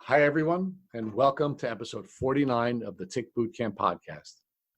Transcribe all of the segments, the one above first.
Hi, everyone, and welcome to episode 49 of the Tick Bootcamp podcast.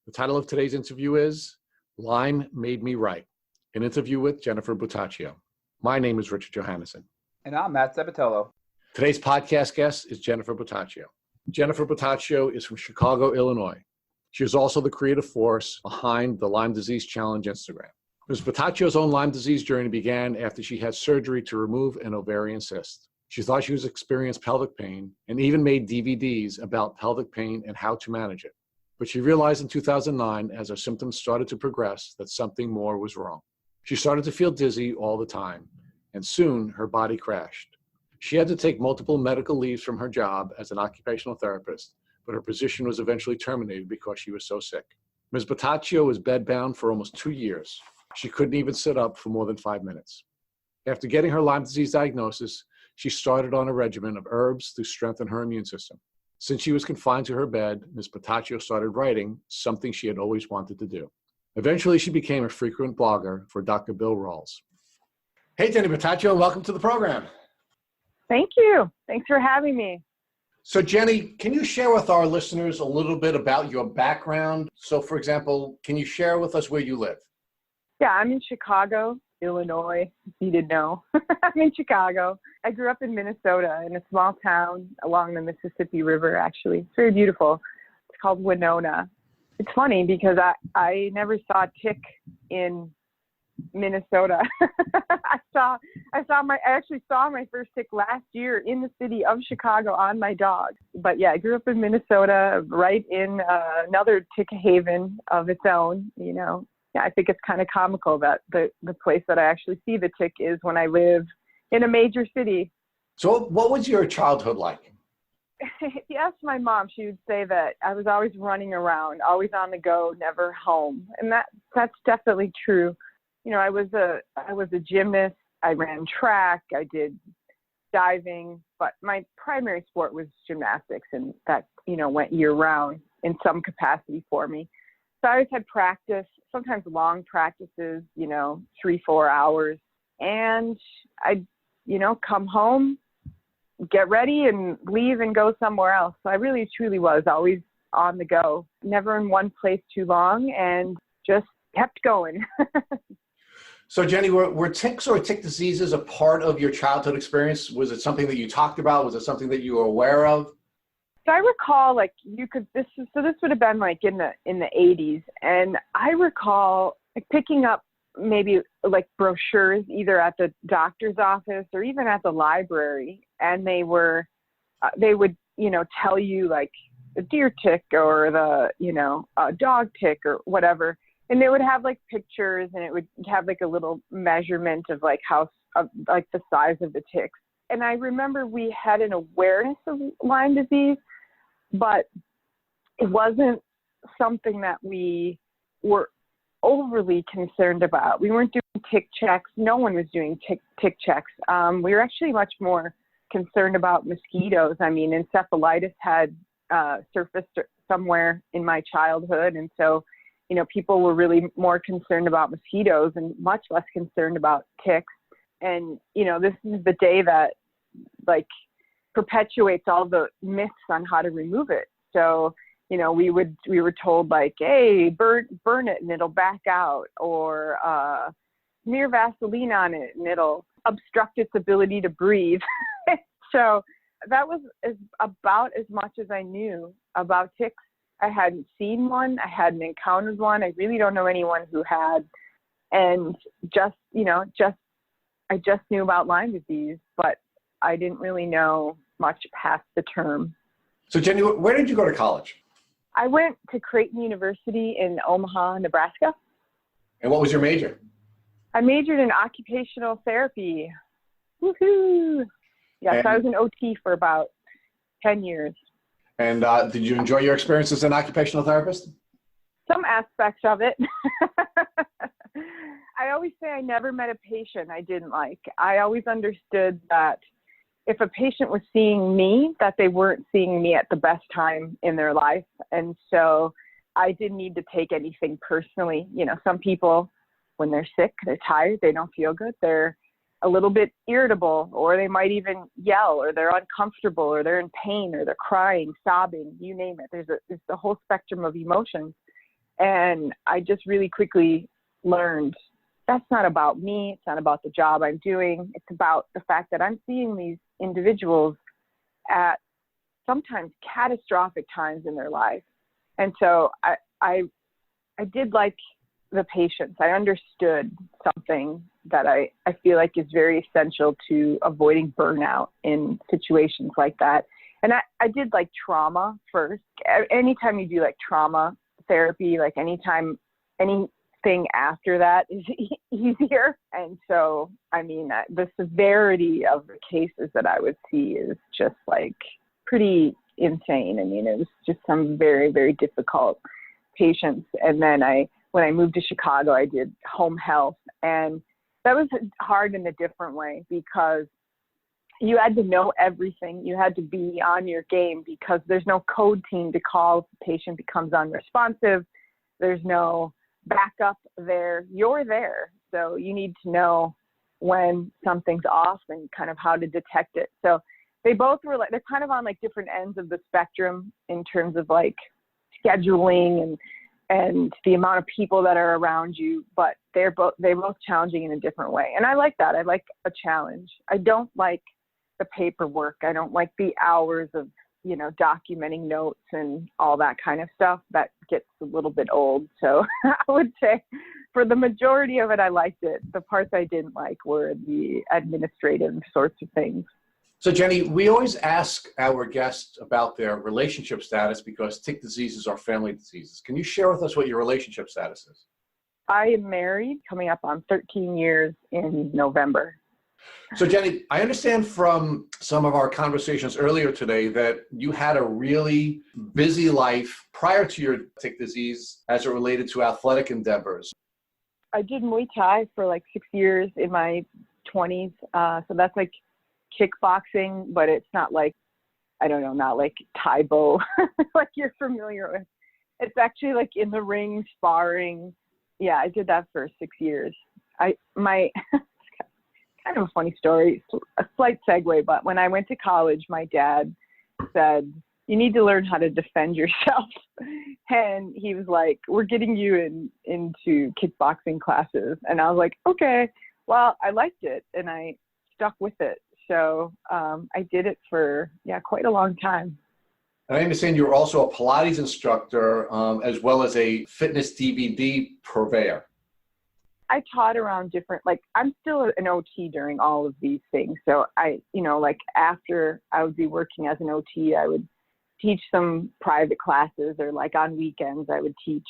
The title of today's interview is Lyme Made Me Write, an interview with Jenny Buttaccio. My name is Richard Johannesson. And I'm Matt Sabatello. Today's podcast guest is Jenny Buttaccio. Jenny Buttaccio is from Chicago, Illinois. She is also the creative force behind the Lyme Disease Challenge Instagram. Ms. Buttaccio's own Lyme disease journey began after she had surgery to remove an ovarian cyst. She thought she was experiencing pelvic pain and even made DVDs about pelvic pain and how to manage it. But she realized in 2009, as her symptoms started to progress, that something more was wrong. She started to feel dizzy all the time, and soon her body crashed. She had to take multiple medical leaves from her job as an occupational therapist, but her position was eventually terminated because she was so sick. Ms. Buttaccio was bedbound for almost 2 years. She couldn't even sit up for more than 5 minutes. After getting her Lyme disease diagnosis, she started on a regimen of herbs to strengthen her immune system. Since she was confined to her bed, Ms. Buttaccio started writing, something she had always wanted to do. Eventually, she became a frequent blogger for Dr. Bill Rawls. Hey, Jenny Buttaccio, welcome to the program. Thank you. Thanks for having me. So, Jenny, can you share with our listeners a little bit about your background? So, for example, can you share with us where you live? Yeah, I'm in Chicago, Illinois, if you didn't know. I'm in Chicago. I grew up in Minnesota in a small town along the Mississippi River, actually. It's very beautiful. It's called Winona. It's funny because I never saw a tick in Minnesota. I actually saw my first tick last year in the city of Chicago on my dog. But yeah, I grew up in Minnesota, right in another tick haven of its own, you know. Yeah, I think it's kind of comical that the place that I actually see the tick is when I live in a major city. So what was your childhood like? If you asked my mom, she would say that I was always running around, always on the go, never home. And that's definitely true. You know, I was a gymnast. I ran track. I did diving, but my primary sport was gymnastics, and that, you know, went year round in some capacity for me. So I always had practice, sometimes long practices, you know, 3-4 hours. And I'd, you know, come home, get ready and leave and go somewhere else. So I really, truly was always on the go, never in one place too long, and just kept going. So, Jenny, were ticks or tick diseases a part of your childhood experience? Was it something that you talked about? Was it something that you were aware of? So I recall, like, this would have been like in the 80s, and I recall like picking up maybe like brochures either at the doctor's office or even at the library, and they would, you know, tell you like the deer tick or the, you know, dog tick or whatever, and they would have like pictures, and it would have like a little measurement of like like the size of the ticks. And I remember we had an awareness of Lyme disease, but it wasn't something that we were overly concerned about. We weren't doing tick checks. No one was doing tick checks. We were actually much more concerned about mosquitoes. I mean, encephalitis had surfaced somewhere in my childhood. And so, you know, people were really more concerned about mosquitoes and much less concerned about ticks. And, you know, this is the day that, like, perpetuates all the myths on how to remove it. So, you know, we were told like, hey, burn it and it'll back out, or smear Vaseline on it and it'll obstruct its ability to breathe. So that was about as much as I knew about ticks. I hadn't seen one. I hadn't encountered one. I really don't know anyone who had. And I just knew about Lyme disease, but I didn't really know much past the term. So, Jenny, where did you go to college? I went to Creighton University in Omaha, Nebraska. And what was your major? I majored in occupational therapy. Woohoo! Yeah, so I was an OT for about 10 years. And did you enjoy your experience as an occupational therapist? Some aspects of it. I always say I never met a patient I didn't like. I always understood that if a patient was seeing me, that they weren't seeing me at the best time in their life. And so I didn't need to take anything personally. You know, some people, when they're sick, they're tired, they don't feel good, they're a little bit irritable, or they might even yell, or they're uncomfortable, or they're in pain, or they're crying, sobbing, you name it. There's the whole spectrum of emotions. And I just really quickly learned that's not about me. It's not about the job I'm doing. It's about the fact that I'm seeing these individuals at sometimes catastrophic times in their life. And so I did like the patience. I understood something that I feel like is very essential to avoiding burnout in situations like that. And I did like trauma first. Anytime you do like trauma therapy, like anything after that is easier. And so, I mean, the severity of the cases that I would see is just like pretty insane. I mean, it was just some very, very difficult patients. And then when I moved to Chicago, I did home health, and that was hard in a different way because you had to know everything. You had to be on your game because there's no code team to call if the patient becomes unresponsive. There's no backup there. You're there. So you need to know when something's off and kind of how to detect it. So they both were like, they're kind of on like different ends of the spectrum in terms of like scheduling and the amount of people that are around you, but they're both challenging in a different way. And I like that. I like a challenge. I don't like the paperwork. I don't like the hours of, documenting notes and all that kind of stuff. That gets a little bit old. So I would say for the majority of it, I liked it. The parts I didn't like were the administrative sorts of things. So Jenny, we always ask our guests about their relationship status because tick diseases are family diseases. Can you share with us what your relationship status is? I am married, coming up on 13 years in November. So Jenny, I understand from some of our conversations earlier today that you had a really busy life prior to your tick disease as it related to athletic endeavors. I did Muay Thai for like 6 years in my 20s. So that's like kickboxing, but it's not like, not like Taibo, like you're familiar with. It's actually like in the ring, sparring. Yeah, I did that for 6 years. Kind of a funny story, a slight segue, but when I went to college, my dad said, you need to learn how to defend yourself. And he was like, we're getting you into kickboxing classes. And I was like, okay, well, I liked it and I stuck with it. So I did it for, quite a long time. And I understand you're also a Pilates instructor as well as a fitness DVD purveyor. I taught around different, I'm still an OT during all of these things. So after I would be working as an OT, I would teach some private classes, or like on weekends, I would teach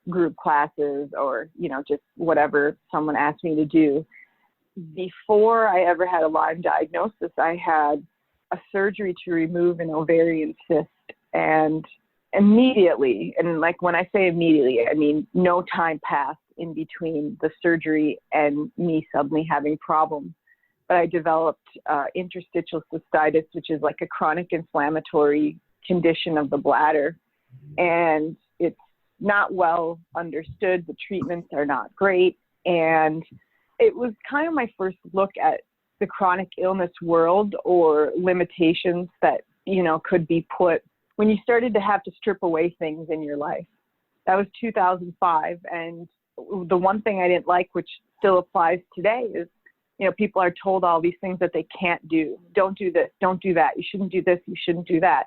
group classes, or, just whatever someone asked me to do. Before I ever had a Lyme diagnosis, I had a surgery to remove an ovarian cyst, and immediately, and when I say immediately, I mean no time passed in between the surgery and me suddenly having problems. But I developed interstitial cystitis, which is like a chronic inflammatory condition of the bladder. And it's not well understood. The treatments are not great. And it was kind of my first look at the chronic illness world, or limitations that, could be put when you started to have to strip away things in your life. That was 2005. And the one thing I didn't like, which still applies today, is, people are told all these things that they can't do. Don't do this, don't do that. You shouldn't do this, you shouldn't do that.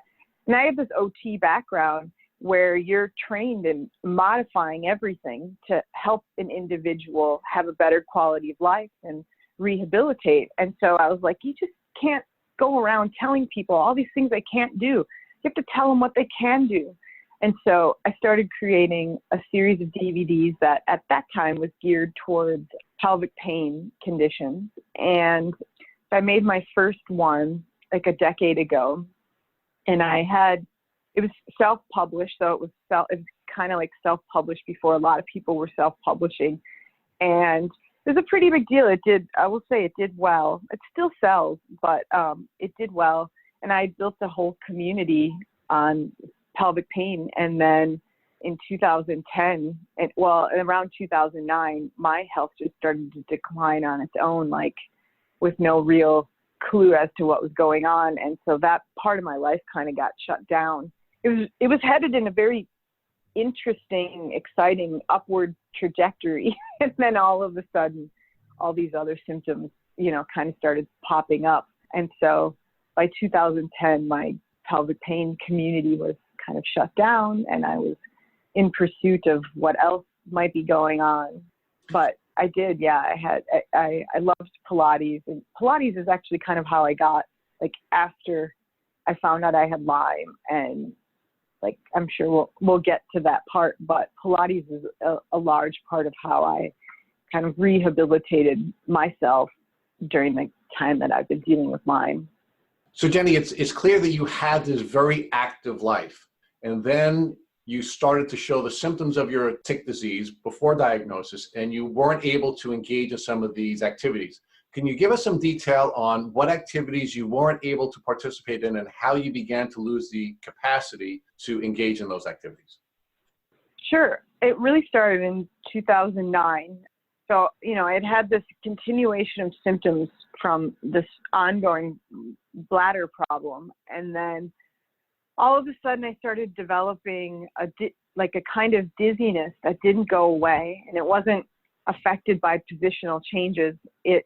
And I have this OT background where you're trained in modifying everything to help an individual have a better quality of life and rehabilitate. And so I was like, you just can't go around telling people all these things they can't do. You have to tell them what they can do. And so I started creating a series of DVDs that at that time was geared towards pelvic pain conditions. And I made my first one like a decade ago. And it was self-published. So it was kind of like self-published before a lot of people were self-publishing. And it was a pretty big deal. I will say it did well. It still sells, but it did well. And I built a whole community on pelvic pain. And then in 2010, around 2009, my health just started to decline on its own. Like with no real clue as to what was going on. And so that part of my life kind of got shut down. It was headed in a very interesting, exciting upward trajectory. And then all of a sudden, all these other symptoms, kind of started popping up. And so by 2010, my pelvic pain community was kind of shut down, and I was in pursuit of what else might be going on. But I did, yeah, I loved Pilates, and Pilates is actually kind of how I got, like, after I found out I had Lyme, and like, I'm sure we'll get to that part, but Pilates is a large part of how I kind of rehabilitated myself during the time that I've been dealing with Lyme. So Jenny, it's clear that you had this very active life, and then you started to show the symptoms of your tick disease before diagnosis, and you weren't able to engage in some of these activities. Can you give us some detail on what activities you weren't able to participate in and how you began to lose the capacity to engage in those activities? Sure. It really started in 2009. So, it had this continuation of symptoms from this ongoing bladder problem. And then all of a sudden I started developing a kind of dizziness that didn't go away. And it wasn't affected by positional changes. It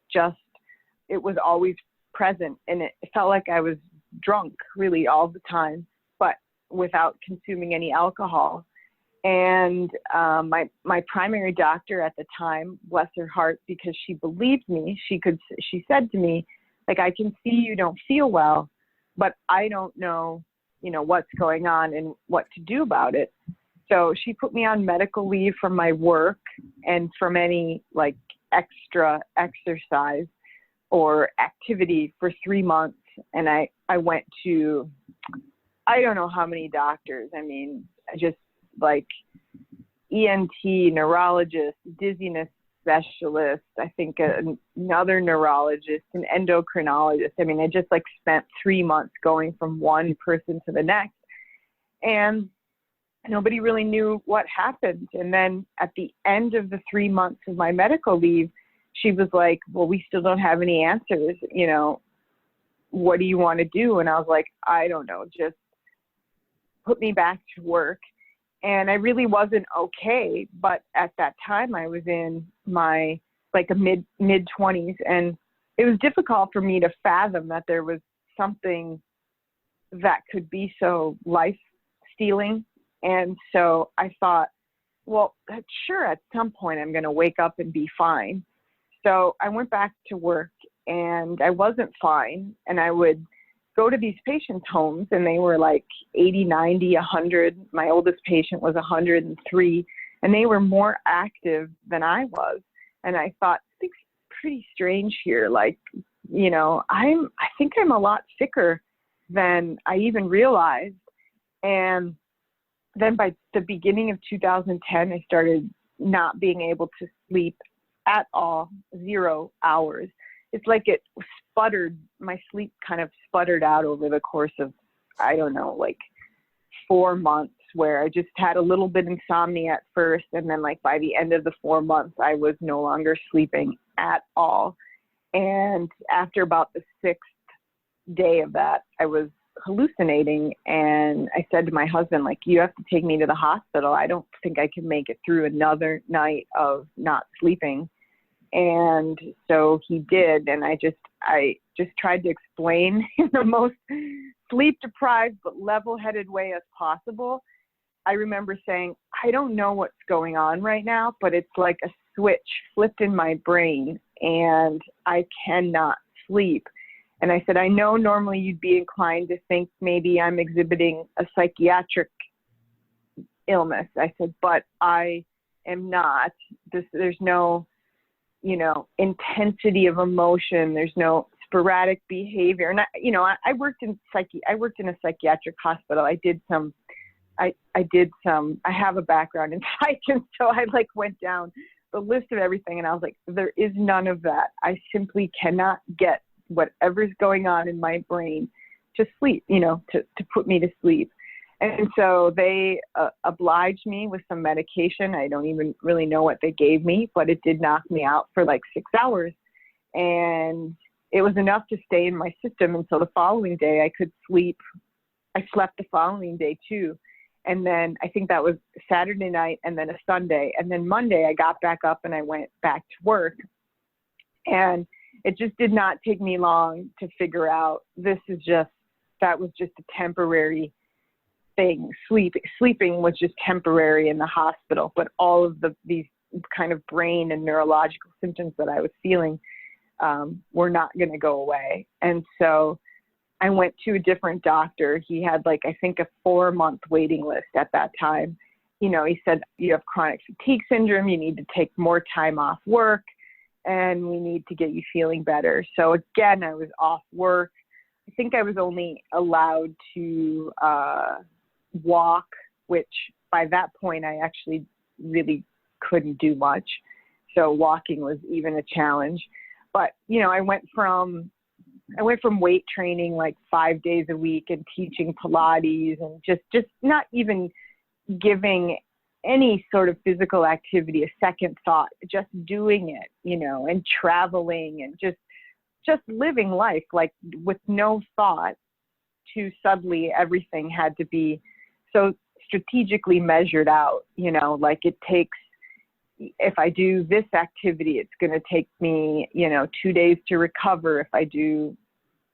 was always present. And it felt like I was drunk really all the time, but without consuming any alcohol. And my primary doctor at the time, bless her heart, because she believed me, she said to me, like, I can see you don't feel well, but I don't know, what's going on and what to do about it. So she put me on medical leave from my work and from any like extra exercise or activity for 3 months. And I went to, I don't know how many doctors. I mean, just like ENT, neurologist, dizziness specialist, I think another neurologist, an endocrinologist. I mean, I just like spent 3 months going from one person to the next, and nobody really knew what happened. And then at the end of the 3 months of my medical leave, she was like, well, we still don't have any answers. What do you want to do? And I was like, I don't know, just put me back to work. And I really wasn't okay. But at that time I was in my mid 20s, and it was difficult for me to fathom that there was something that could be so life stealing. And so I thought, well, sure, at some point I'm going to wake up and be fine. So I went back to work, and I wasn't fine. And I would go to these patients' homes, and they were like 80, 90, 100. My oldest patient was 103, and they were more active than I was. And I thought, something's pretty strange here. Like, I think I'm a lot sicker than I even realized. And then by the beginning of 2010, I started not being able to sleep at all, 0 hours. It's like it sputtered, my sleep kind of sputtered out over the course of, 4 months, where I just had a little bit insomnia at first. And then by the end of the 4 months, I was no longer sleeping at all. And after about the 6th day of that, I was hallucinating. And I said to my husband, you have to take me to the hospital. I don't think I can make it through another night of not sleeping. And so he did. And I just tried to explain in the most sleep deprived but level-headed way as possible. I remember saying, I don't know what's going on right now, but it's like a switch flipped in my brain and I cannot sleep. And I said, I know normally you'd be inclined to think maybe I'm exhibiting a psychiatric illness. I said, but I am not. There's no, intensity of emotion. There's no sporadic behavior. And I worked in a psychiatric hospital. I have a background in psych, and so I went down the list of everything, and I was like, there is none of that. I simply cannot get whatever's going on in my brain to sleep, to put me to sleep. And so they obliged me with some medication. I don't even really know what they gave me, but it did knock me out for 6 hours. And it was enough to stay in my system until the following day I could sleep. I slept the following day too. And then I think that was Saturday night and then a Sunday. And then Monday I got back up and I went back to work. And it just did not take me long to figure out that was just a temporary thing. Sleeping was just temporary in the hospital, but all of these kind of brain and neurological symptoms that I was feeling were not going to go away. And so I went to a different doctor. He had I think a 4-month waiting list at that time. He said, you have chronic fatigue syndrome. You need to take more time off work and we need to get you feeling better. So again, I was off work. I think I was only allowed to walk, which by that point I actually really couldn't do much. So walking was even a challenge. But, I went from weight training 5 days a week and teaching Pilates and just not even giving any sort of physical activity a second thought, just doing it, and traveling and just living life with no thought, to suddenly everything had to be so strategically measured out, it takes, if I do this activity, it's going to take me, 2 days to recover. If I do,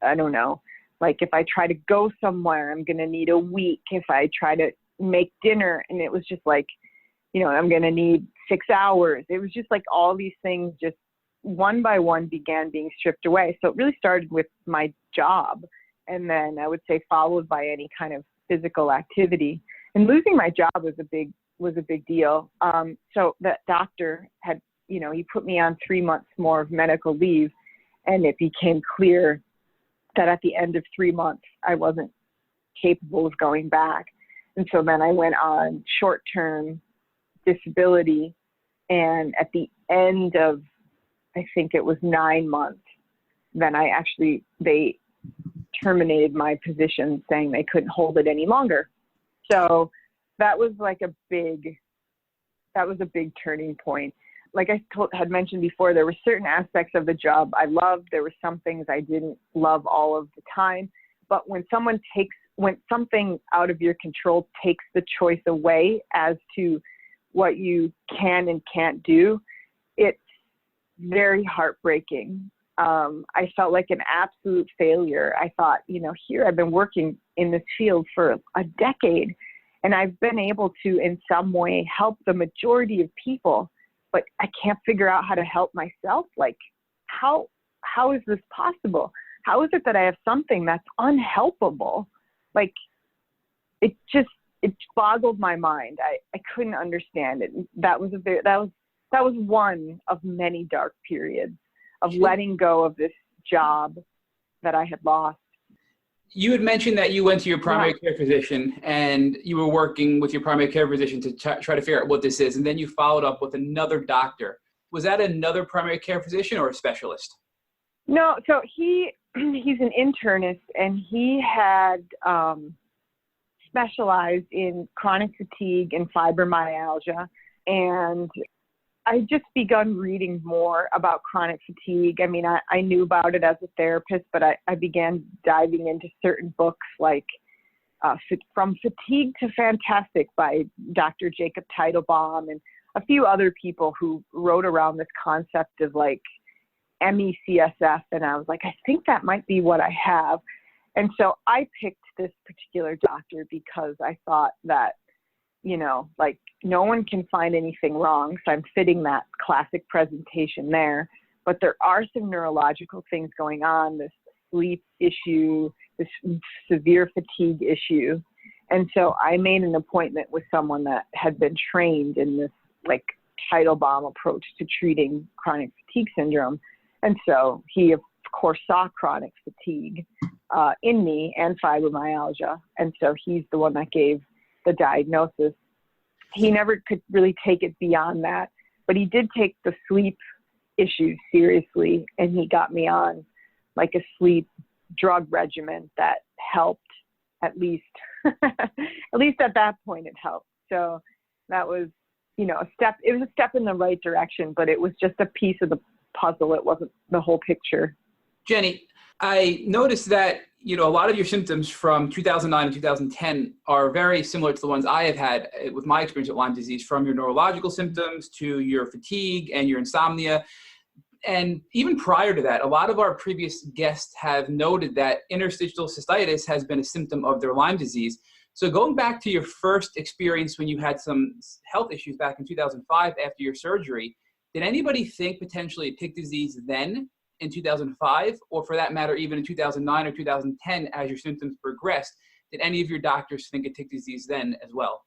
I don't know, if I try to go somewhere, I'm going to need a week. If I try to make dinner, and it was just I'm going to need 6 hours. It was just all these things just one by one began being stripped away. So it really started with my job, and then I would say followed by any kind of physical activity. And losing my job was a big deal. So that doctor had, he put me on 3 months more of medical leave, and it became clear that at the end of 3 months, I wasn't capable of going back. And so then I went on short-term disability, and at the end of, I think it was 9 months, then they terminated my position, saying they couldn't hold it any longer. So that was a big turning point. Like I had mentioned before, there were certain aspects of the job I loved. There were some things I didn't love all of the time. But when something out of your control takes the choice away as to what you can and can't do, it's very heartbreaking. I felt like an absolute failure. I thought, here I've been working in this field for a decade, and I've been able to, in some way, help the majority of people, but I can't figure out how to help myself. How is this possible? How is it that I have something that's unhelpable? It boggled my mind. I couldn't understand it. That was one of many dark periods of letting go of this job that I had lost. You had mentioned that you went to your primary care physician and you were working with your primary care physician to try to figure out what this is. And then you followed up with another doctor. Was that another primary care physician or a specialist? No, so he's an internist, and he had specialized in chronic fatigue and fibromyalgia. And I just begun reading more about chronic fatigue. I mean, I knew about it as a therapist, but I began diving into certain books like From Fatigue to Fantastic by Dr. Jacob Teitelbaum and a few other people who wrote around this concept of MECSF. And I was like, I think that might be what I have. And so I picked this particular doctor because I thought that, no one can find anything wrong. So I'm fitting that classic presentation there. But there are some neurological things going on, this sleep issue, this severe fatigue issue. And so I made an appointment with someone that had been trained in this Teitelbaum approach to treating chronic fatigue syndrome. And so he, of course, saw chronic fatigue in me and fibromyalgia. And so he's the one that gave the diagnosis. He never could really take it beyond that, but he did take the sleep issue seriously, and he got me on a sleep drug regimen that helped, at least at that point it helped. So that was, it was a step in the right direction, but it was just a piece of the puzzle. It wasn't the whole picture. Jenny, I noticed that, a lot of your symptoms from 2009 and 2010 are very similar to the ones I have had with my experience with Lyme disease, from your neurological symptoms to your fatigue and your insomnia. And even prior to that, a lot of our previous guests have noted that interstitial cystitis has been a symptom of their Lyme disease. So going back to your first experience when you had some health issues back in 2005 after your surgery, did anybody think potentially tick disease then in 2005, or for that matter, even in 2009 or 2010 as your symptoms progressed? Did any of your doctors think of tick disease then as well?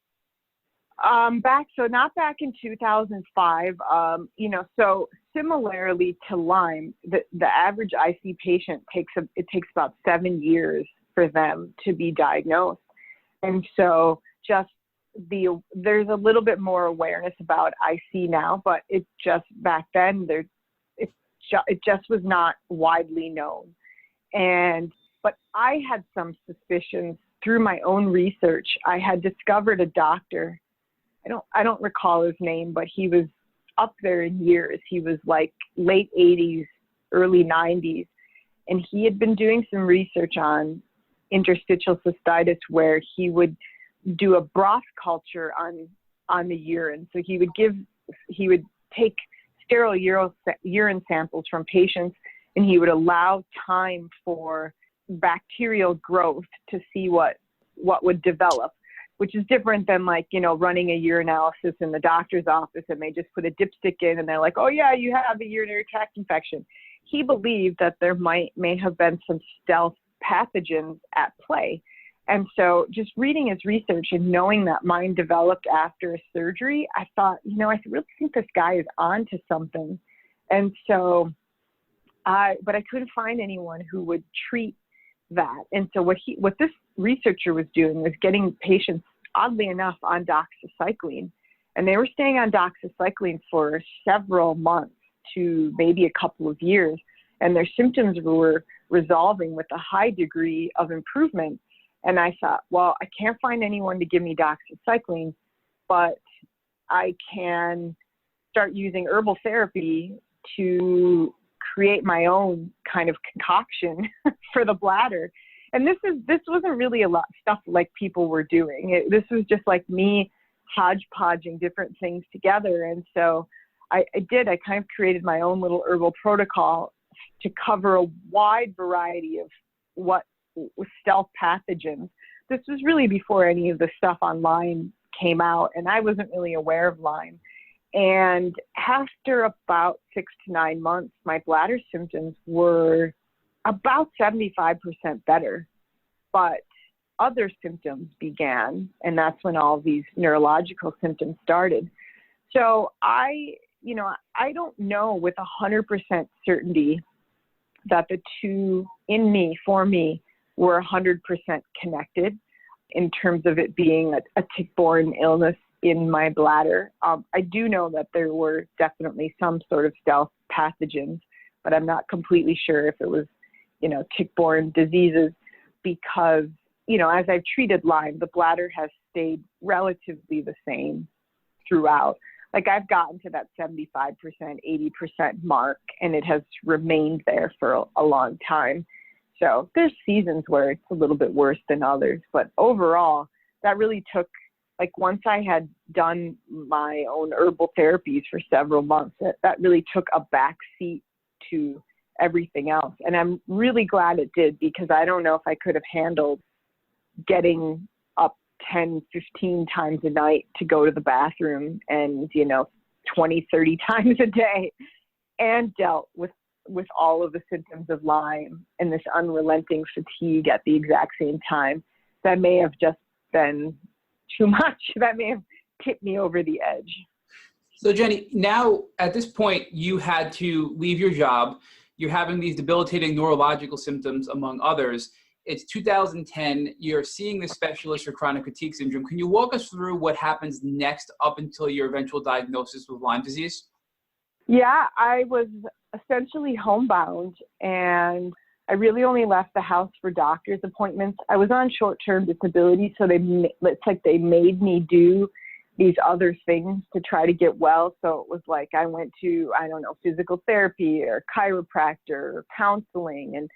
Not back in 2005, so similarly to Lyme, the average IC patient it takes about 7 years for them to be diagnosed. And so there's a little bit more awareness about IC now, but it just back then, it just was not widely known. But I had some suspicions through my own research. I had discovered a doctor. I don't recall his name, but he was up there in years. He was like late 80s, early 90s. And he had been doing some research on interstitial cystitis, where he would do a broth culture on the urine. So he would take sterile urine samples from patients, and he would allow time for bacterial growth to see what would develop, which is different than running a urinalysis in the doctor's office, and they just put a dipstick in and they're like, oh yeah, you have a urinary tract infection. He believed that there may have been some stealth pathogens at play. And so just reading his research and knowing that mine developed after a surgery, I thought, I really think this guy is on to something. And so, but I couldn't find anyone who would treat that. And so what this researcher was doing was getting patients, oddly enough, on doxycycline. And they were staying on doxycycline for several months to maybe a couple of years. And their symptoms were resolving with a high degree of improvement. And I thought, well, I can't find anyone to give me doxycycline, but I can start using herbal therapy to create my own kind of concoction for the bladder. And this wasn't really a lot of stuff like people were doing. This was just like me hodgepodging different things together. And so I kind of created my own little herbal protocol to cover a wide variety of what stealth pathogens. This was really before any of the stuff on Lyme came out, and I wasn't really aware of Lyme. And after about 6 to 9 months, my bladder symptoms were about 75% better, but other symptoms began, and that's when all these neurological symptoms started. So I don't know with 100% certainty that the two for me, were 100% connected in terms of it being a tick-borne illness in my bladder. I do know that there were definitely some sort of stealth pathogens, but I'm not completely sure if it was, tick-borne diseases, because, as I've treated Lyme, the bladder has stayed relatively the same throughout. Like I've gotten to that 75%, 80% mark, and it has remained there for a long time. So there's seasons where it's a little bit worse than others, but overall, that really took, once I had done my own herbal therapies for several months, that really took a back seat to everything else. And I'm really glad it did, because I don't know if I could have handled getting up 10, 15 times a night to go to the bathroom and, 20, 30 times a day, and dealt with all of the symptoms of Lyme and this unrelenting fatigue at the exact same time. That may have just been too much. That may have tipped me over the edge. So Jenny, now at this point, you had to leave your job. You're having these debilitating neurological symptoms, among others. It's 2010. You're seeing the specialist for chronic fatigue syndrome. Can you walk us through what happens next up until your eventual diagnosis with Lyme disease? Yeah, I was essentially homebound, and I really only left the house for doctor's appointments. I was on short-term disability, so it's like they made me do these other things to try to get well. So it was like I went to, I don't know, physical therapy or chiropractor or counseling, and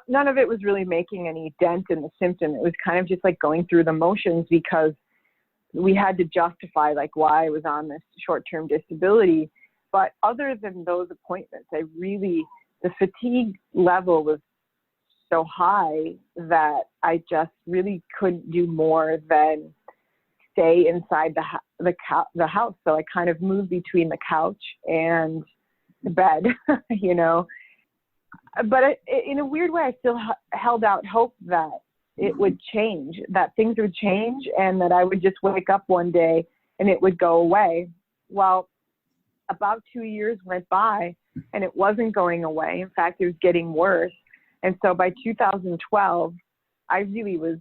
none of it was really making any dent in the symptom. It was kind of just like going through the motions, because we had to justify like why I was on this short-term disability. But other than those appointments, the fatigue level was so high that I just really couldn't do more than stay inside the house. So I kind of moved between the couch and the bed, you know. But in a weird way, I still held out hope that it would change, that things would change, and that I would just wake up one day and it would go away. Well, about 2 years went by and it wasn't going away. In fact, it was getting worse. And so by 2012, I really was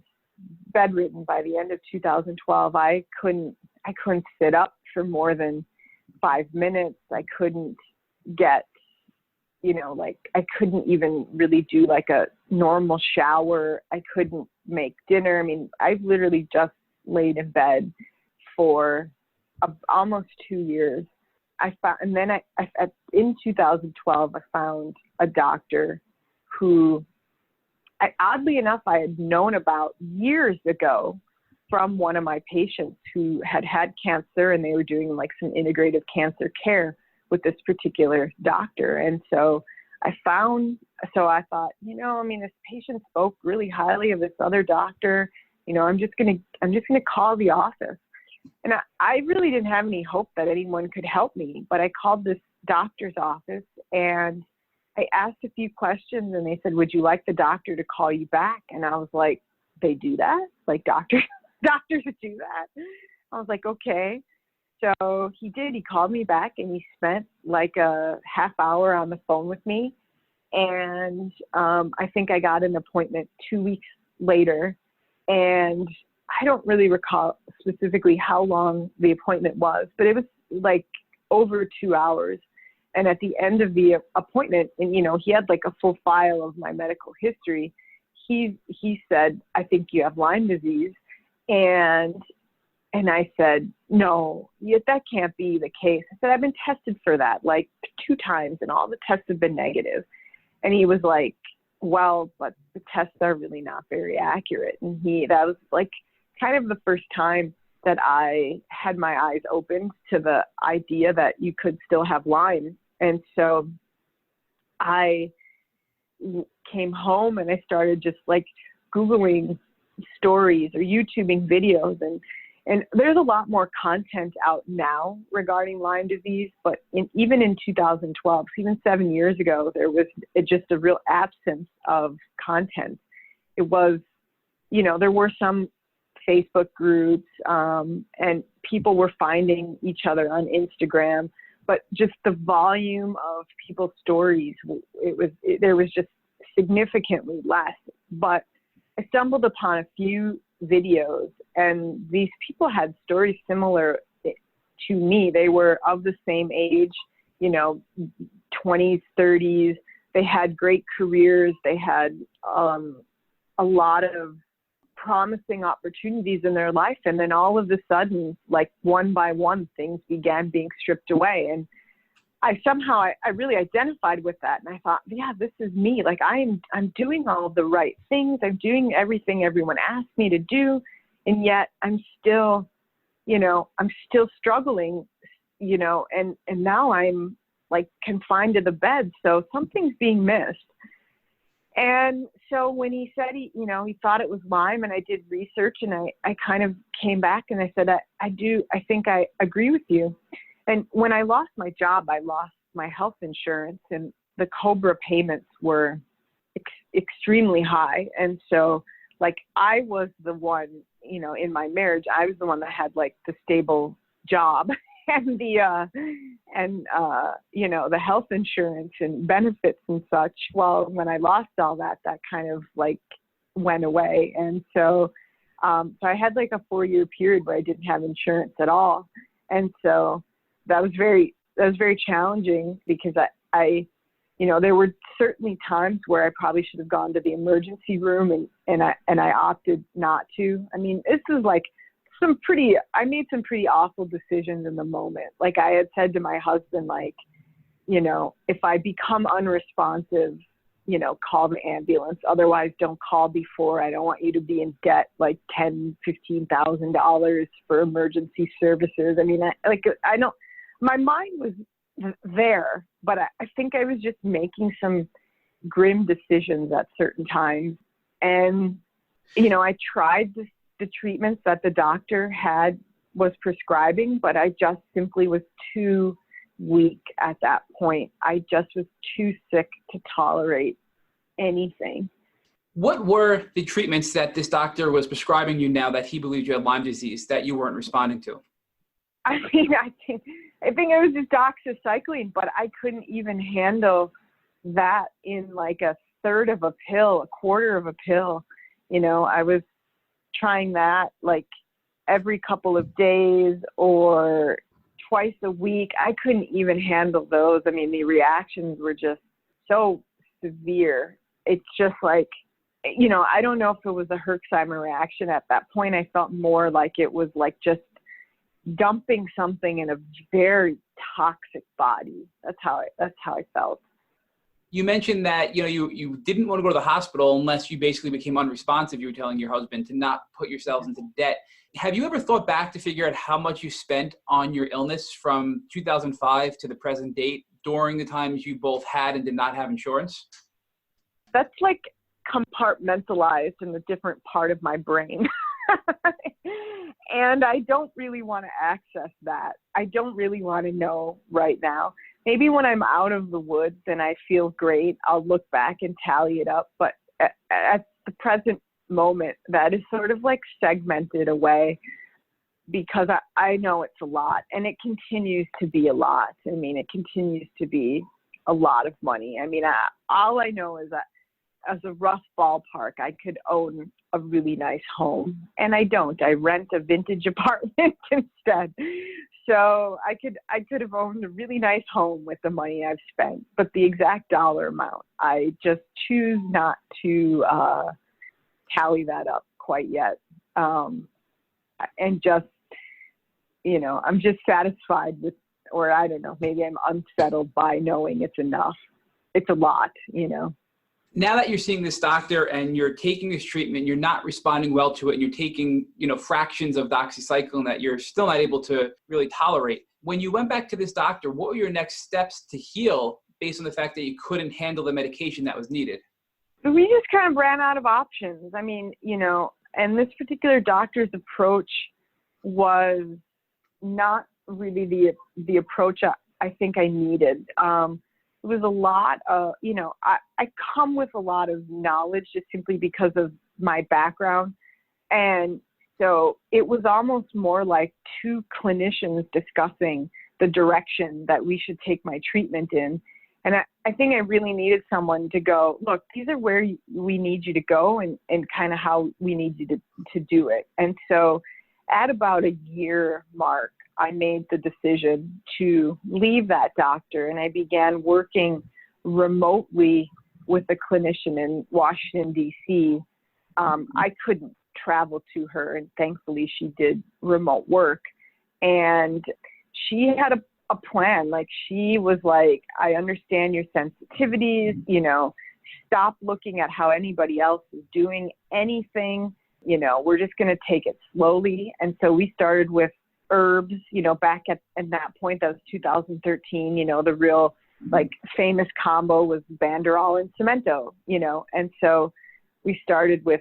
bedridden. By the end of 2012, I couldn't sit up for more than 5 minutes. I couldn't get, you know, like I couldn't even really do like a normal shower. I couldn't make dinner. I mean, I've literally just laid in bed for almost 2 years. And then in 2012, I found a doctor who, oddly enough, I had known about years ago from one of my patients who had cancer, and they were doing like some integrative cancer care with this particular doctor. And so I thought, you know, I mean, this patient spoke really highly of this other doctor. You know, I'm just going to call the office. And I really didn't have any hope that anyone could help me, but I called this doctor's office and I asked a few questions, and they said, would you like the doctor to call you back? And I was like, they do that? Like doctors would do that? I was like, okay. So he did. He called me back and he spent like a half hour on the phone with me. And I think I got an appointment 2 weeks later. And I don't really recall specifically how long the appointment was, but it was like over 2 hours. And at the end of the appointment, and you know, he had like a full file of my medical history. He said, I think you have Lyme disease. And I said, no, that can't be the case. I said, I've been tested for that like 2 times and all the tests have been negative. And he was like, well, but the tests are really not very accurate. And that was like kind of the first time that I had my eyes opened to the idea that you could still have Lyme. And so I came home and I started just like Googling stories or YouTubing videos, and there's a lot more content out now regarding Lyme disease, but even in 2012, even 7 years ago, there was just a real absence of content. It was, you know, there were some Facebook groups, and people were finding each other on Instagram, but just the volume of people's stories, there was just significantly less. But I stumbled upon a few videos, and these people had stories similar to me. They were of the same age, you know, 20s, 30s. They had great careers. They had a lot of promising opportunities in their life. And then all of a sudden, like one by one, things began being stripped away. And I really identified with that. And I thought, yeah, this is me. Like I'm doing all of the right things. I'm doing everything everyone asked me to do. And yet I'm still, you know, struggling, you know, and now I'm like confined to the bed. So something's being missed. And so when he said he thought it was Lyme, and I did research, and I kind of came back and I said, I think I agree with you. And when I lost my job, I lost my health insurance, and the COBRA payments were extremely high. And so like I was the one, you know, in my marriage, I was the one that had like the stable job and you know, the health insurance and benefits and such. Well, when I lost all that kind of like went away. And so I had like a 4-year period where I didn't have insurance at all. And so that was very challenging, because I you know, there were certainly times where I probably should have gone to the emergency room, and I opted not to. I mean, this was like I made some pretty awful decisions in the moment. Like I had said to my husband, like, you know, if I become unresponsive, you know, call the ambulance. Otherwise, don't call before. I don't want you to be in debt like $10,000-$15,000 for emergency services. I mean, I don't. My mind was there, but I think I was just making some grim decisions at certain times. And you know, I tried the treatments that the doctor was prescribing, but I just simply was too weak at that point. I just was too sick to tolerate anything. What were the treatments that this doctor was prescribing you now that he believed you had Lyme disease that you weren't responding to? I mean, I think it was just doxycycline, but I couldn't even handle that in like a third of a pill, a quarter of a pill. You know, I was trying that like every couple of days or twice a week. I couldn't even handle those. I mean, the reactions were just so severe. It's just like, you know, I don't know if it was a Herxheimer reaction at that point. I felt more like it was like just dumping something in a very toxic body. That's how I felt. You mentioned that, you know, you didn't want to go to the hospital unless you basically became unresponsive. You were telling your husband to not put yourselves into debt. Have you ever thought back to figure out how much you spent on your illness from 2005 to the present date during the times you both had and did not have insurance? That's like compartmentalized in a different part of my brain. And I don't really want to access that. I don't really want to know right now. Maybe when I'm out of the woods and I feel great, I'll look back and tally it up. But at the present moment, that is sort of like segmented away because I know it's a lot, and it continues to be a lot. I mean, it continues to be a lot of money. I mean, all I know is that as a rough ballpark, I could own a really nice home, and I don't. I rent a vintage apartment instead. So I could have owned a really nice home with the money I've spent, but the exact dollar amount, I just choose not to tally that up quite yet. And just, you know, I'm just satisfied with, or I don't know, maybe I'm unsettled by knowing it's enough. It's a lot, you know. Now that you're seeing this doctor and you're taking this treatment, you're not responding well to it, and you're taking, you know, fractions of doxycycline that you're still not able to really tolerate. When you went back to this doctor, what were your next steps to heal based on the fact that you couldn't handle the medication that was needed? We just kind of ran out of options. I mean, you know, and this particular doctor's approach was not really the approach I think I needed. It was a lot of, you know, I come with a lot of knowledge just simply because of my background. And so it was almost more like two clinicians discussing the direction that we should take my treatment in. And I think I really needed someone to go, look, these are where we need you to go and kind of how we need you to do it. And so at about a year mark, I made the decision to leave that doctor, and I began working remotely with a clinician in Washington, D.C. I couldn't travel to her, and thankfully she did remote work. And she had a plan. Like, she was like, I understand your sensitivities, you know, stop looking at how anybody else is doing anything. You know, we're just going to take it slowly. And so we started with herbs, you know, back at that point, that was 2013, you know, the real like famous combo was Banderol and Cemento, you know. And so we started with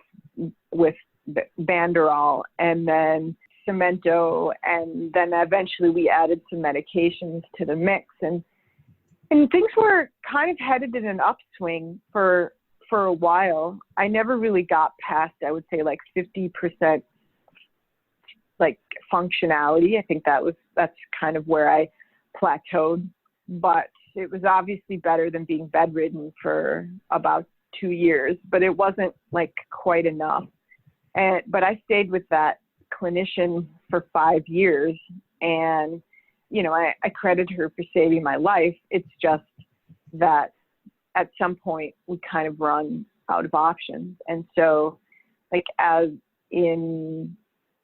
Banderol and then Cemento, and then eventually we added some medications to the mix, and things were kind of headed in an upswing for a while. I never really got past, I would say, like 50% like functionality. I think that's kind of where I plateaued, but it was obviously better than being bedridden for about 2 years, but it wasn't like quite enough. But I stayed with that clinician for 5 years, and, you know, I credit her for saving my life. It's just that at some point we kind of run out of options. And so, like,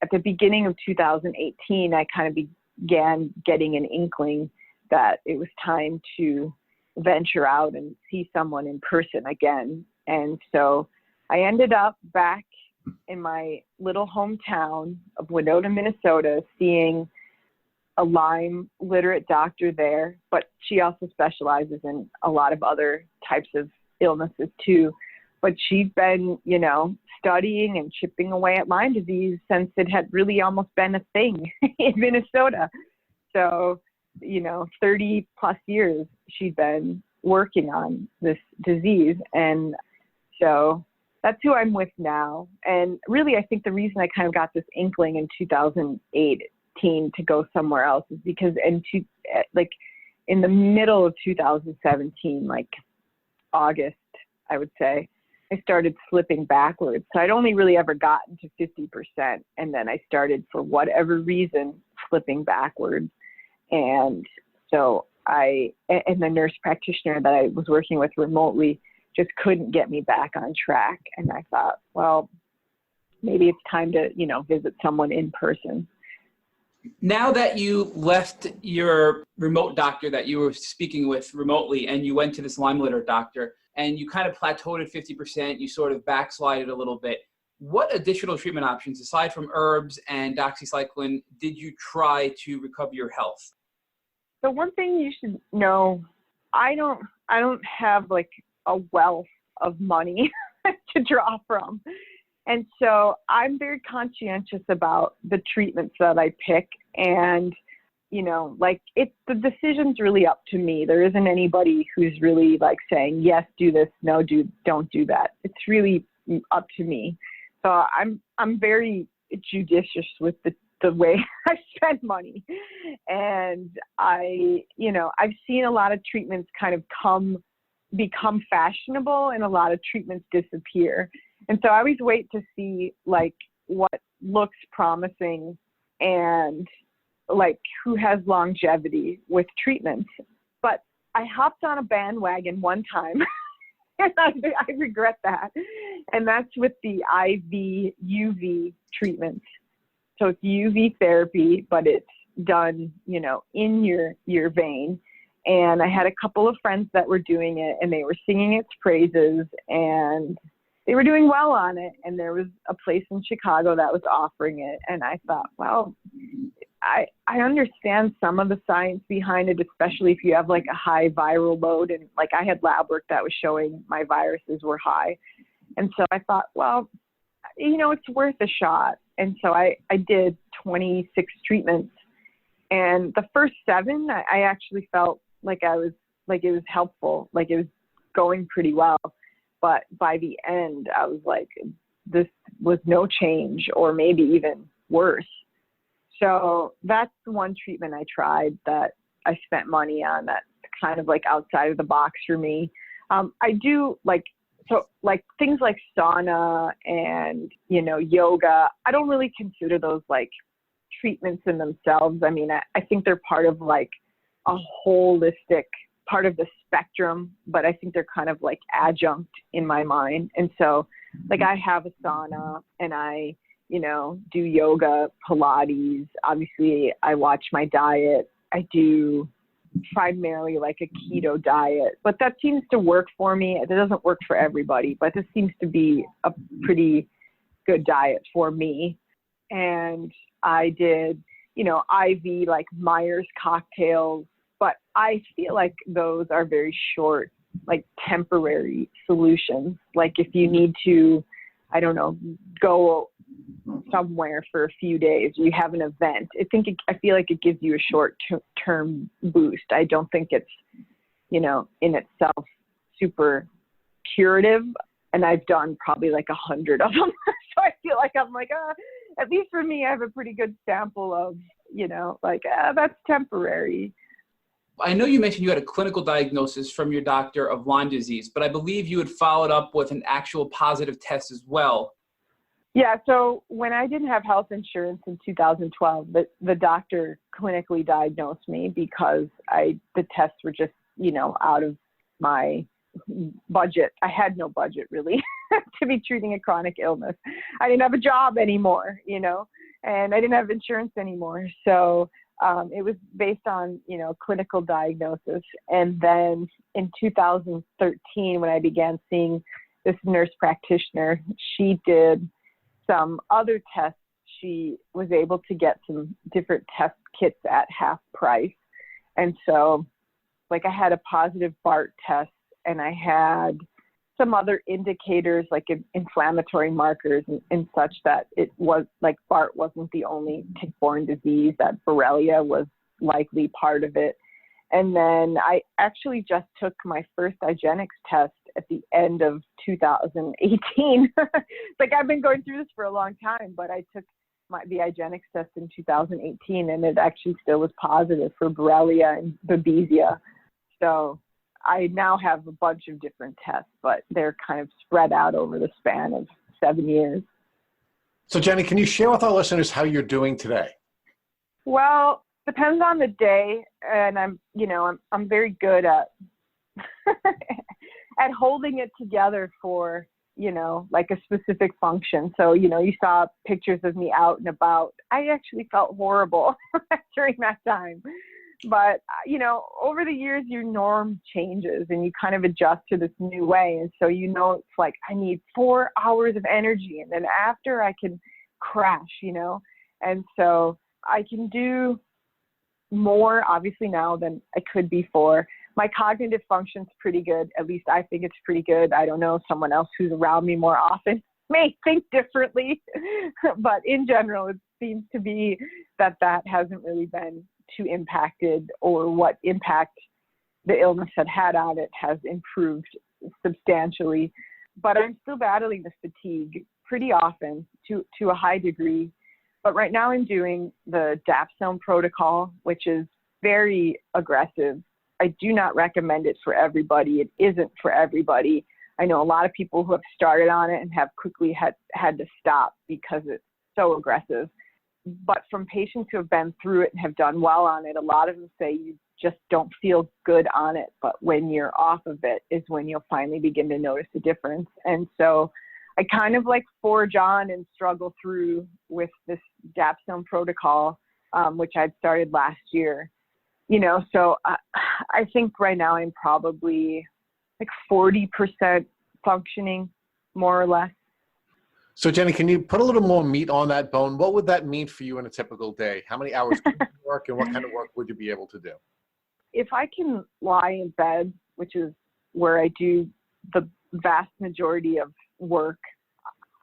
at the beginning of 2018, I kind of began getting an inkling that it was time to venture out and see someone in person again. And so I ended up back in my little hometown of Winona, Minnesota, seeing a Lyme literate doctor there, but she also specializes in a lot of other types of illnesses too. But she'd been, studying and chipping away at Lyme disease since it had really almost been a thing in Minnesota. So, 30 plus years she'd been working on this disease. And so that's who I'm with now. And really, I think the reason I kind of got this inkling in 2018 to go somewhere else is because in the middle of 2017, like August, I would say, I started slipping backwards. So I'd only really ever gotten to 50%. And then I started, for whatever reason, slipping backwards. And so and the nurse practitioner that I was working with remotely just couldn't get me back on track. And I thought, well, maybe it's time to, visit someone in person. Now that you left your remote doctor that you were speaking with remotely and you went to this Lyme literate doctor and you kind of plateaued at 50%, you sort of backslided a little bit. What additional treatment options, aside from herbs and doxycycline, did you try to recover your health? So one thing you should know, I don't have like a wealth of money to draw from. And so I'm very conscientious about the treatments that I pick. And, the decision's really up to me. There isn't anybody who's really like saying, yes, do this, no, don't do that. It's really up to me. So I'm very judicious with the way I spend money. And I've seen a lot of treatments kind of become fashionable and a lot of treatments disappear. And so I always wait to see like what looks promising and like who has longevity with treatments. But I hopped on a bandwagon one time and I regret that. And that's with the IV UV treatments. So it's UV therapy, but it's done, in your vein. And I had a couple of friends that were doing it and they were singing its praises and they were doing well on it. And there was a place in Chicago that was offering it. And I thought, well, I understand some of the science behind it, especially if you have like a high viral load. And like I had lab work that was showing my viruses were high. And so I thought, well, it's worth a shot. And so I did 26 treatments. And the first 7, I actually felt like it was helpful, like it was going pretty well. But by the end, I was like, this was no change or maybe even worse. So that's the one treatment I tried that I spent money on that's kind of like outside of the box for me. I do things like sauna and, yoga. I don't really consider those like treatments in themselves. I mean, I think they're part of like a holistic part of the spectrum, but I think they're kind of like adjunct in my mind. And so like I have a sauna and I, do yoga, Pilates. Obviously I watch my diet. I do primarily like a keto diet, but that seems to work for me. It doesn't work for everybody, but this seems to be a pretty good diet for me. And I did, IV like Myers cocktails, but I feel like those are very short, like temporary solutions. Like if you need to, I don't know, go somewhere for a few days, you have an event. I feel like it gives you a short-term boost. I don't think it's, in itself super curative. And I've done probably like 100 of them. So I feel like I'm like, at least for me, I have a pretty good sample of, that's temporary. I know you mentioned you had a clinical diagnosis from your doctor of Lyme disease, but I believe you had followed up with an actual positive test as well. Yeah, so when I didn't have health insurance in 2012, the doctor clinically diagnosed me because the tests were just, out of my budget. I had no budget really to be treating a chronic illness. I didn't have a job anymore, and I didn't have insurance anymore. So it was based on, clinical diagnosis. And then in 2013, when I began seeing this nurse practitioner, she did some other tests. She was able to get some different test kits at half price. And so I had a positive BART test, and I had some other indicators like inflammatory markers and such, that it was like BART wasn't the only tick-borne disease, that Borrelia was likely part of it. And then I actually just took my first IGeneX test at the end of 2018. I've been going through this for a long time, but I took the IGeneX test in 2018, and it actually still was positive for Borrelia and Babesia. So I now have a bunch of different tests, but they're kind of spread out over the span of 7 years. So Jenny, can you share with our listeners how you're doing today? Well, depends on the day, and I'm very good at at holding it together for, a specific function. So, you saw pictures of me out and about. I actually felt horrible during that time. But, over the years, your norm changes and you kind of adjust to this new way. And so, it's like, I need 4 hours of energy, and then after I can crash, And so I can do more, obviously, now than I could before. My cognitive function's pretty good. At least I think it's pretty good. I don't know, someone else who's around me more often may think differently. But in general, it seems to be that hasn't really been too impacted, or what impact the illness had on it has improved substantially. But I'm still battling the fatigue pretty often to a high degree. But right now I'm doing the Dapsone protocol, which is very aggressive. I do not recommend it for everybody. It isn't for everybody. I know a lot of people who have started on it and have quickly had to stop because it's so aggressive. But from patients who have been through it and have done well on it, a lot of them say you just don't feel good on it. But when you're off of it is when you'll finally begin to notice a difference. And so I kind of forge on and struggle through with this Dapsone protocol, which I'd started last year. So I think right now I'm probably 40% functioning, more or less. So Jenny, can you put a little more meat on that bone? What would that mean for you in a typical day? How many hours could you work, and what kind of work would you be able to do? If I can lie in bed, which is where I do the vast majority of work,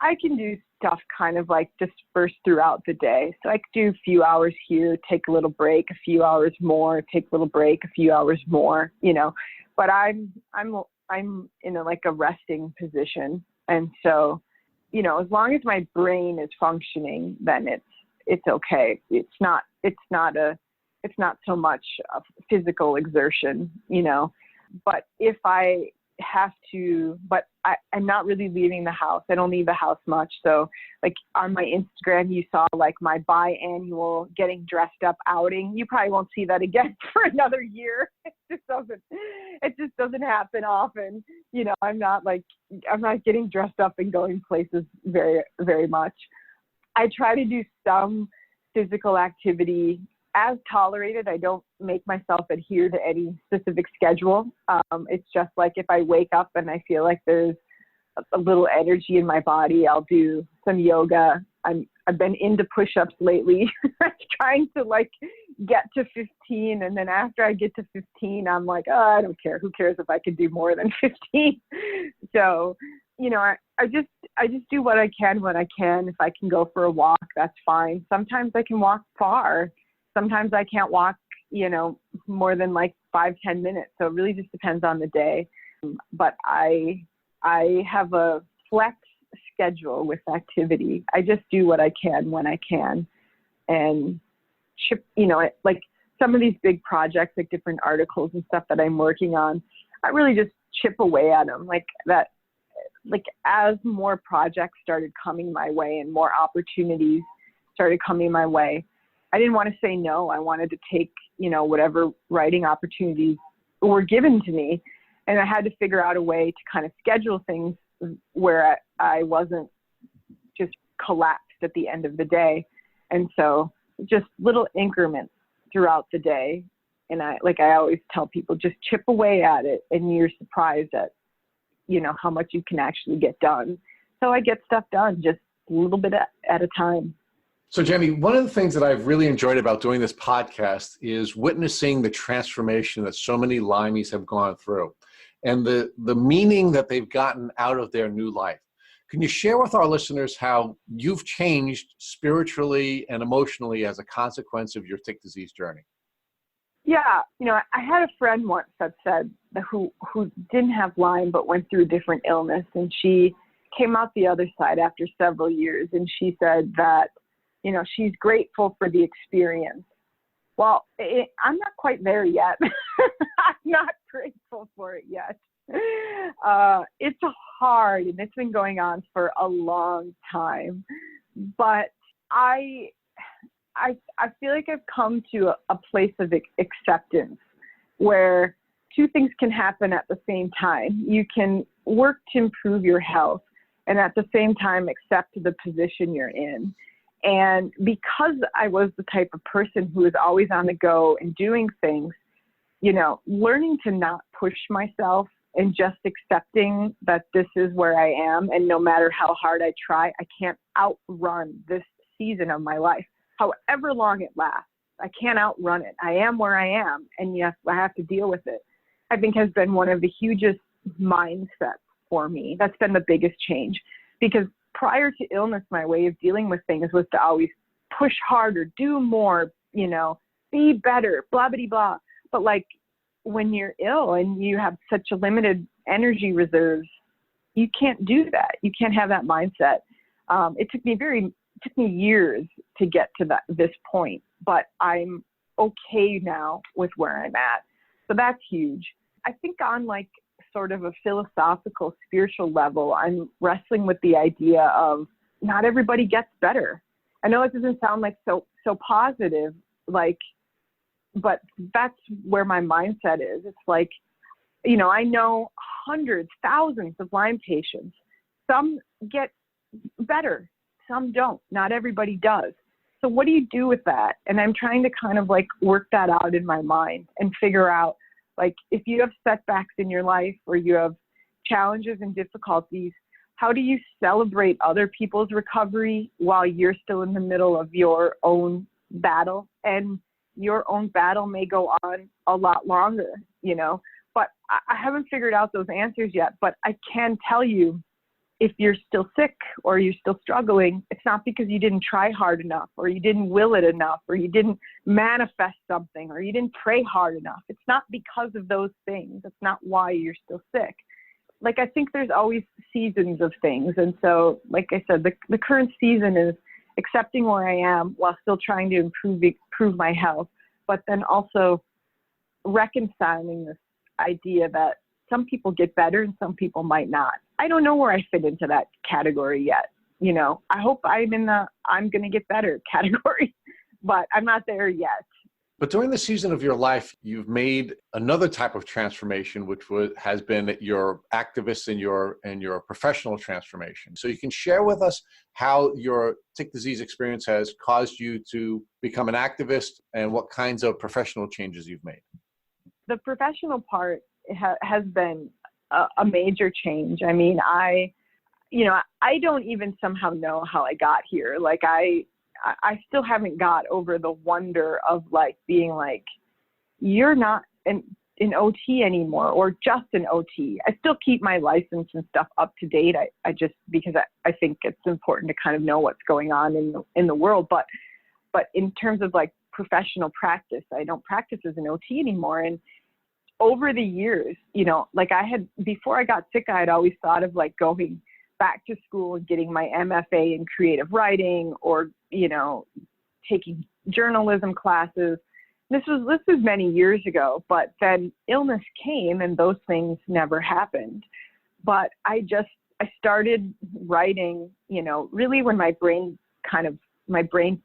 I can do stuff kind of dispersed throughout the day. So I could do a few hours here, take a little break, a few hours more, take a little break, a few hours more, But I'm in a resting position, and so as long as my brain is functioning, then it's okay. It's not so much a physical exertion, But if I have to, but I'm not really leaving the house. I don't leave the house much. So on my Instagram, you saw my biannual getting dressed up outing. You probably won't see that again for another year. It just doesn't happen often. I'm not getting dressed up and going places very, very much. I try to do some physical activity as tolerated. I don't make myself adhere to any specific schedule. It's just if I wake up and I feel like there's a little energy in my body, I'll do some yoga. I've been into push-ups lately, trying to get to 15. And then after I get to 15, I'm I don't care. Who cares if I could do more than 15? So, I just do what I can when I can. If I can go for a walk, that's fine. Sometimes I can walk far. Sometimes I can't walk, more than 5-10 minutes. So it really just depends on the day. But I have a flex schedule with activity. I just do what I can when I can. And some of these big projects, different articles and stuff that I'm working on, I really just chip away at them as more projects started coming my way and more opportunities started coming my way, I didn't want to say no. I wanted to take, whatever writing opportunities were given to me. And I had to figure out a way to kind of schedule things where I wasn't just collapsed at the end of the day. And so just little increments throughout the day. And I always tell people, just chip away at it and you're surprised at, how much you can actually get done. So I get stuff done just a little bit at a time. So Jenny, one of the things that I've really enjoyed about doing this podcast is witnessing the transformation that so many Lymies have gone through and the meaning that they've gotten out of their new life. Can you share with our listeners how you've changed spiritually and emotionally as a consequence of your tick disease journey? Yeah, I had a friend once that said that who didn't have Lyme but went through a different illness, and she came out the other side after several years, and she said that, she's grateful for the experience. Well, I'm not quite there yet. I'm not grateful for it yet. It's hard, and it's been going on for a long time, but I feel like I've come to a place of acceptance where two things can happen at the same time. You can work to improve your health and at the same time accept the position you're in. And because I was the type of person who was always on the go and doing things, learning to not push myself and just accepting that this is where I am, and no matter how hard I try, I can't outrun this season of my life. However long it lasts, I can't outrun it. I am where I am, and yes, I have to deal with it. I think has been one of the hugest mindsets for me. That's been the biggest change, because prior to illness, my way of dealing with things was to always push harder, do more, be better, blah, blah, blah. But when you're ill and you have such a limited energy reserves, you can't do that. You can't have that mindset. It took me years to get to this point, but I'm okay now with where I'm at. So that's huge. I think on sort of a philosophical, spiritual level, I'm wrestling with the idea of not everybody gets better. I know it doesn't sound so positive, but that's where my mindset is. It's I know hundreds, thousands of Lyme patients. Some get better, some don't. Not everybody does. So what do you do with that? And I'm trying to kind of work that out in my mind and figure out, if you have setbacks in your life or you have challenges and difficulties, how do you celebrate other people's recovery while you're still in the middle of your own battle? And your own battle may go on a lot longer, but I haven't figured out those answers yet. But I can tell you, if you're still sick or you're still struggling, it's not because you didn't try hard enough or you didn't will it enough or you didn't manifest something or you didn't pray hard enough. It's not because of those things. That's not why you're still sick. I think there's always seasons of things. And so, like I said, the current season is accepting where I am while still trying to improve my health, but then also reconciling this idea that some people get better and some people might not. I don't know where I fit into that category yet. I hope I'm in the I'm going to get better category, but I'm not there yet. But during the season of your life, you've made another type of transformation, which has been your activist and your professional transformation. So you can share with us how your tick disease experience has caused you to become an activist and what kinds of professional changes you've made. The professional part has been a major change. I mean, I don't even somehow know how I got here. I still haven't got over the wonder of being you're not an OT anymore or just an OT. I still keep my license and stuff up to date. I just, because I think it's important to kind of know what's going on in the world. But in terms of professional practice, I don't practice as an OT anymore. And over the years, before I got sick, I had always thought of going back to school and getting my MFA in creative writing or, taking journalism classes. This was many years ago, but then illness came and those things never happened. But I started writing, really when my brain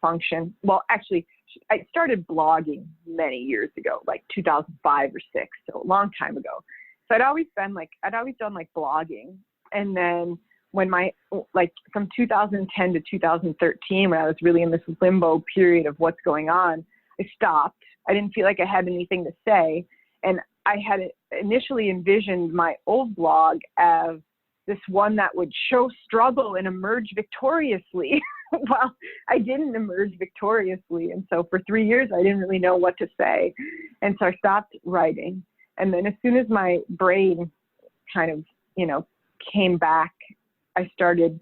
function. Well, actually, I started blogging many years ago, 2005 or 6, so a long time ago. So I'd always done blogging. And then like from 2010 to 2013, when I was really in this limbo period of what's going on, I stopped. I didn't feel like I had anything to say. And I had initially envisioned my old blog as this one that would show struggle and emerge victoriously. Well, I didn't emerge victoriously. And so for 3 years, I didn't really know what to say. And so I stopped writing. And then as soon as my brain kind of, came back, I started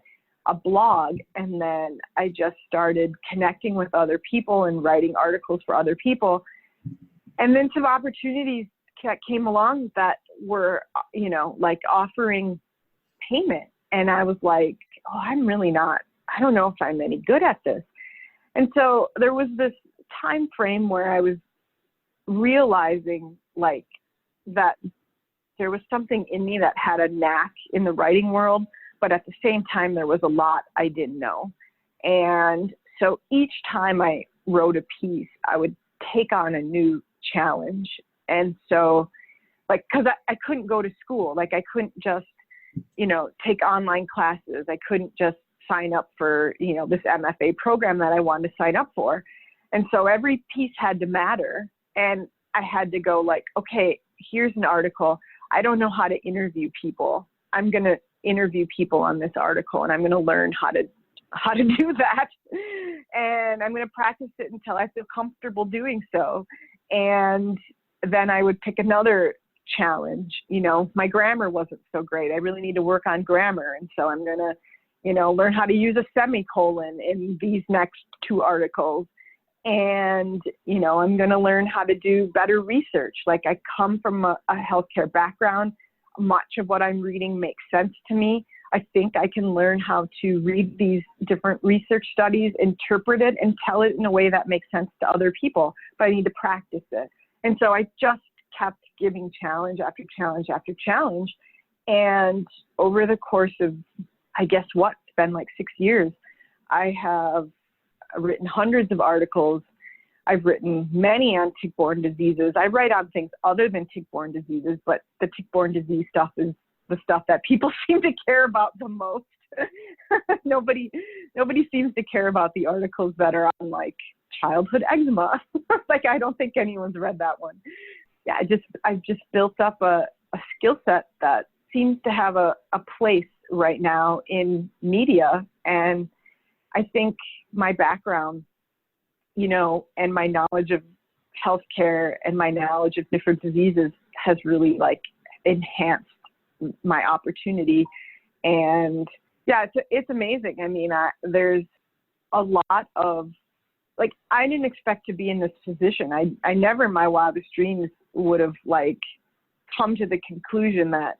a blog, and then I just started connecting with other people and writing articles for other people. And then some opportunities that came along that were, like offering payment. And I was like, oh, I don't know if I'm any good at this. And so there was this time frame where I was realizing like that there was something in me that had a knack in the writing world, but at the same time, there was a lot I didn't know. And so each time I wrote a piece, I would take on a new challenge. And so cause I couldn't go to school. Like I couldn't just, take online classes. I couldn't just sign up for, this MFA program that I wanted to sign up for. And so every piece had to matter. And I had to go like, okay, here's an article. I don't know how to interview people. I'm going to interview people on this article, and I'm going to learn how to do that. And I'm going to practice it until I feel comfortable doing so. And then I would pick another challenge. My grammar wasn't so great. I really need to work on grammar. And so I'm going to, learn how to use a semicolon in these next 2 articles. And, I'm going to learn how to do better research. Like I come from a healthcare background. Much of what I'm reading makes sense to me. I think I can learn how to read these different research studies, interpret it, and tell it in a way that makes sense to other people, but I need to practice it. And so I just kept giving challenge after challenge after challenge. And over the course of, I guess it's been like 6 years, I have written hundreds of articles. I've written many on tick-borne diseases. I write on things other than tick-borne diseases, but the tick-borne disease stuff is the stuff that people seem to care about the most. Nobody seems to care about the articles that are on like childhood eczema. Like I don't think anyone's read that one. Yeah, I've just built up a skill set that seems to have a place right now in media. And I think my background, and my knowledge of healthcare and my knowledge of different diseases has really like enhanced my opportunity. And yeah, it's amazing. I mean, there's a lot of, like, I didn't expect to be in this position. I never in my wildest dreams would have like come to the conclusion that,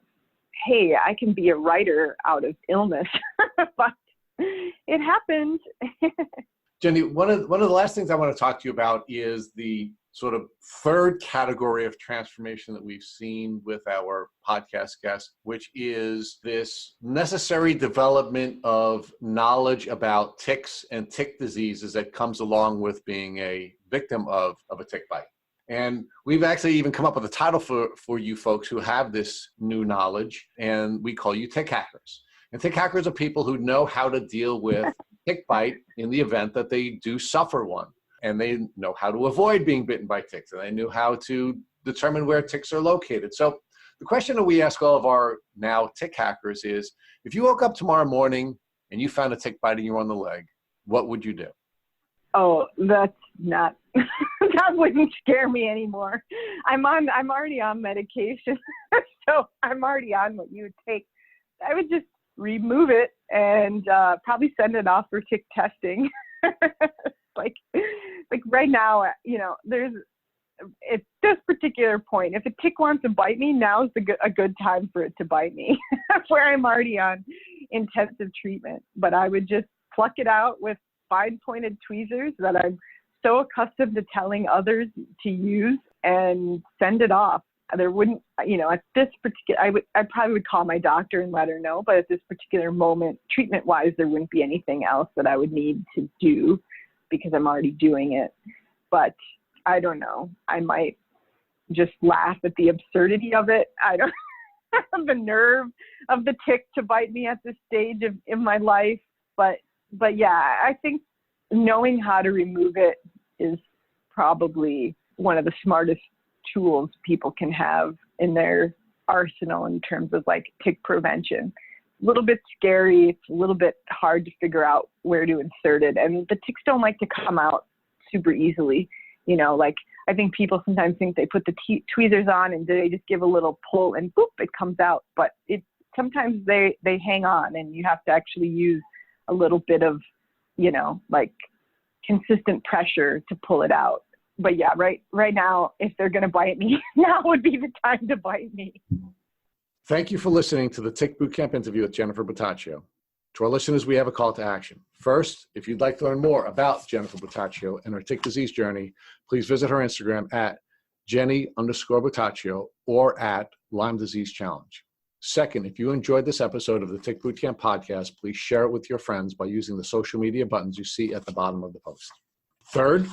hey, I can be a writer out of illness, but it happened. Jenny, one of the last things I want to talk to you about is the sort of third category of transformation that we've seen with our podcast guests, which is this necessary development of knowledge about ticks and tick diseases that comes along with being a victim of a tick bite. And we've actually even come up with a title for you folks who have this new knowledge, and we call you tick hackers. And tick hackers are people who know how to deal with tick bite in the event that they do suffer one. And they know how to avoid being bitten by ticks, and they knew how to determine where ticks are located. So the question that we ask all of our now tick hackers is, if you woke up tomorrow morning and you found a tick biting you on the leg, what would you do? Oh, that's not, that wouldn't scare me anymore. I'm already on medication. So I'm already on what you would take. I would just remove it and probably send it off for tick testing. like right now, at this particular point, if a tick wants to bite me, now's a good time for it to bite me, where I'm already on intensive treatment. But I would just pluck it out with fine pointed tweezers that I'm so accustomed to telling others to use, and send it off. There wouldn't, at this particular, I probably would call my doctor and let her know, but at this particular moment, treatment wise, there wouldn't be anything else that I would need to do because I'm already doing it. But I don't know, I might just laugh at the absurdity of it. I don't the nerve of the tick to bite me at this stage in my life. But yeah, I think knowing how to remove it is probably one of the smartest tools people can have in their arsenal in terms of like tick prevention. A little bit scary. It's a little bit hard to figure out where to insert it. And the ticks don't like to come out super easily. You know, like I think people sometimes think they put the tweezers on and they just give a little pull and boop, it comes out. But sometimes they hang on, and you have to actually use a little bit of, you know, like consistent pressure to pull it out. But yeah, right now, if they're going to bite me, now would be the time to bite me. Thank you for listening to the Tick Bootcamp interview with Jennifer Buttaccio. To our listeners, we have a call to action. First, if you'd like to learn more about Jennifer Buttaccio and her tick disease journey, please visit her Instagram at Jenny_Buttaccio or at Lyme Disease Challenge. Second, if you enjoyed this episode of the Tick Bootcamp podcast, please share it with your friends by using the social media buttons you see at the bottom of the post. Third,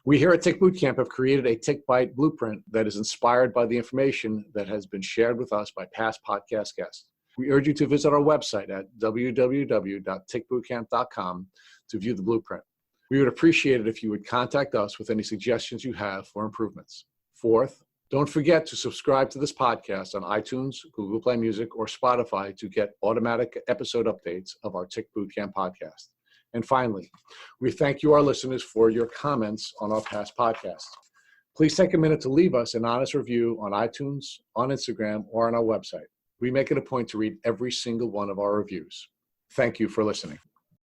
we here at Tick Bootcamp have created a tick bite blueprint that is inspired by the information that has been shared with us by past podcast guests. We urge you to visit our website at www.tickbootcamp.com to view the blueprint. We would appreciate it if you would contact us with any suggestions you have for improvements. Fourth, don't forget to subscribe to this podcast on iTunes, Google Play Music, or Spotify to get automatic episode updates of our Tick Bootcamp podcast. And finally, we thank you, our listeners, for your comments on our past podcasts. Please take a minute to leave us an honest review on iTunes, on Instagram, or on our website. We make it a point to read every single one of our reviews. Thank you for listening.